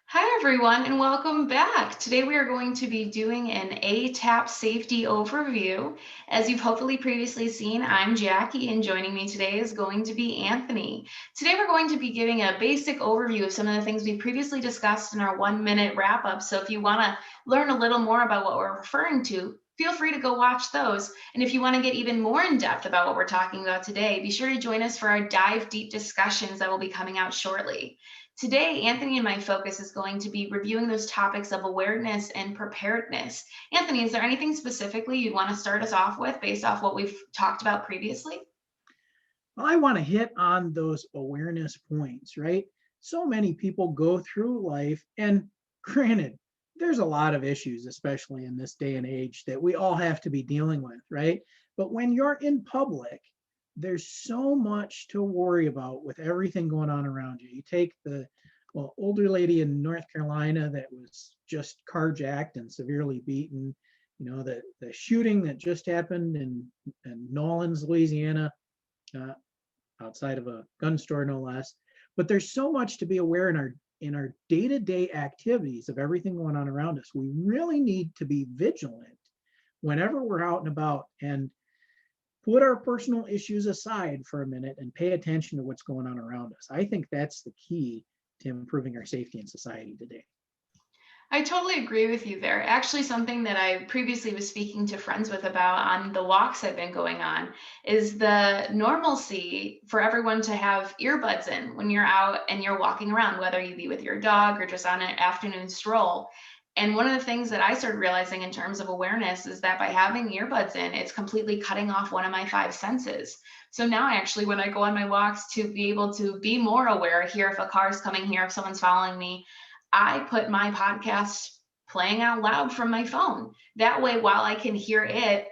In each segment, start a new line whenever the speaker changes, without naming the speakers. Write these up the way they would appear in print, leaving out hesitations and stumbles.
Hi, everyone, and welcome back. Today, we are going to be doing an ATAP safety overview. As you've hopefully previously seen, I'm Jackie, and joining me today is going to be Anthony. Today, we're going to be giving a basic overview of some of the things we previously discussed in our 1 minute wrap up. So, if you want to learn a little more about what we're referring to, feel free to go watch those. And if you want to get even more in depth about what we're talking about today, be sure to join us for our dive deep discussions that will be coming out shortly. Today, Anthony and my focus is going to be reviewing those topics of awareness and preparedness. Anthony, is there anything specifically you'd want to start us off with based off what we've talked about previously?
Well, I want to hit on those awareness points, right? So many people go through life, and granted, there's a lot of issues, especially in this day and age, that we all have to be dealing with, right? But when you're in public, there's so much to worry about with everything going on around you. You take the older lady in North Carolina that was just carjacked and severely beaten, the shooting that just happened in Nolens, Louisiana. Uh, Outside of a gun store, no less. But there's so much to be aware in our day-to-day activities of everything going on around us. We really need to be vigilant whenever we're out and about and put our personal issues aside for a minute and pay attention to what's going on around us. I think that's the key to improving our safety in society today.
I totally agree with you there. Actually, something that I previously was speaking to friends with about on the walks I've been going on is the normalcy for everyone to have earbuds in when you're out and you're walking around, whether you be with your dog or just on an afternoon stroll. And one of the things that I started realizing in terms of awareness is that by having earbuds in, it's completely cutting off one of my five senses. So now, actually, when I go on my walks, to be able to be more aware, hear if a car's coming here, if someone's following me, I put my podcast playing out loud from my phone. That way, while I can hear it,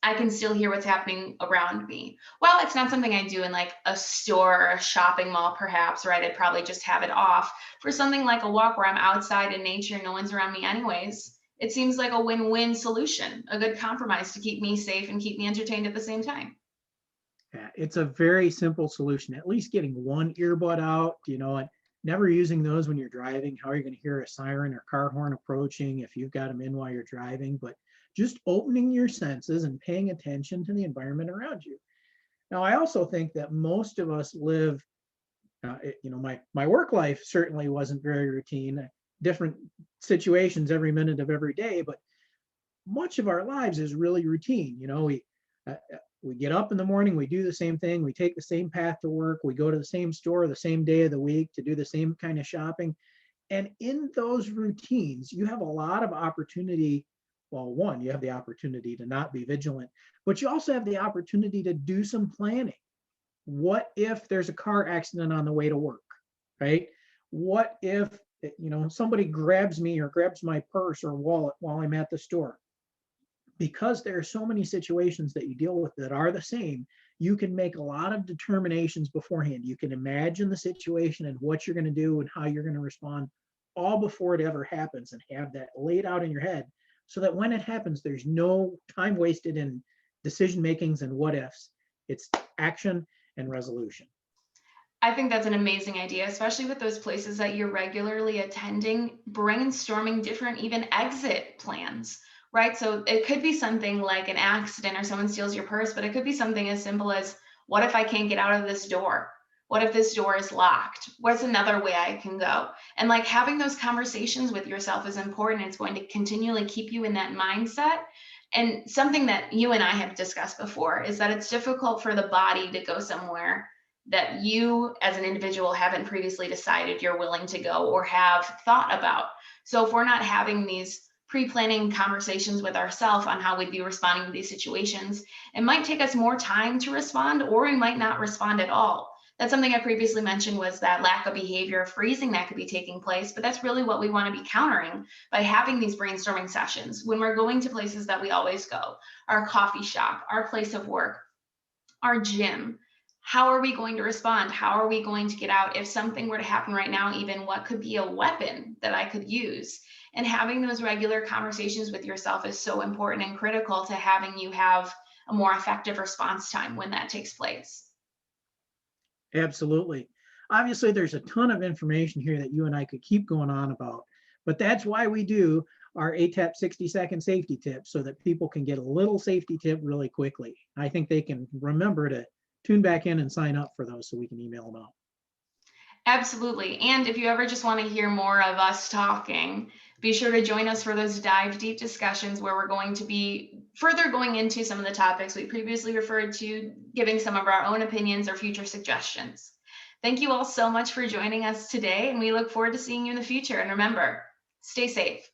I can still hear what's happening around me. Well, it's not something I do in like a store or a shopping mall, perhaps, right? I'd probably just have it off. For something like a walk where I'm outside in nature, no one's around me, anyways, it seems like a win win solution, a good compromise to keep me safe and keep me entertained at the same time.
Yeah, it's a very simple solution. At least getting one earbud out, and never using those when you're driving. How are you going to hear a siren or car horn approaching if you've got them in while you're driving? But just opening your senses and paying attention to the environment around you. Now, I also think that most of us live, my work life certainly wasn't very routine, different situations every minute of every day, but much of our lives is really routine. We get up in the morning, we do the same thing, we take the same path to work, we go to the same store the same day of the week to do the same kind of shopping. And in those routines, you have a lot of opportunity. Well, one, you have the opportunity to not be vigilant, but you also have the opportunity to do some planning. What if there's a car accident on the way to work, right? What if somebody grabs me or grabs my purse or wallet while I'm at the store? Because there are so many situations that you deal with that are the same, you can make a lot of determinations beforehand. You can imagine the situation and what you're going to do and how you're going to respond all before it ever happens and have that laid out in your head so that when it happens, there's no time wasted in decision makings and what ifs. It's action and resolution.
I think that's an amazing idea, especially with those places that you're regularly attending, brainstorming different even exit plans, right? So it could be something like an accident or someone steals your purse, but it could be something as simple as, what if I can't get out of this door? What if this door is locked? What's another way I can go? And like having those conversations with yourself is important. It's going to continually keep you in that mindset. And something that you and I have discussed before is that it's difficult for the body to go somewhere that you as an individual haven't previously decided you're willing to go or have thought about. So if we're not having these pre-planning conversations with ourselves on how we'd be responding to these situations, it might take us more time to respond, or we might not respond at all. That's something I previously mentioned, was that lack of behavior freezing that could be taking place. But that's really what we want to be countering by having these brainstorming sessions when we're going to places that we always go, our coffee shop, our place of work, our gym. How are we going to respond? How are we going to get out if something were to happen right now? Even what could be a weapon that I could use? And having those regular conversations with yourself is so important and critical to having you have a more effective response time when that takes place.
Absolutely. Obviously, there's a ton of information here that you and I could keep going on about, but that's why we do our ATAP 60-second safety tips so that people can get a little safety tip really quickly. I think they can remember to tune back in and sign up for those so we can email them out.
Absolutely. And if you ever just want to hear more of us talking, be sure to join us for those dive deep discussions where we're going to be further going into some of the topics we previously referred to, giving some of our own opinions or future suggestions. Thank you all so much for joining us today, and we look forward to seeing you in the future. And remember, stay safe.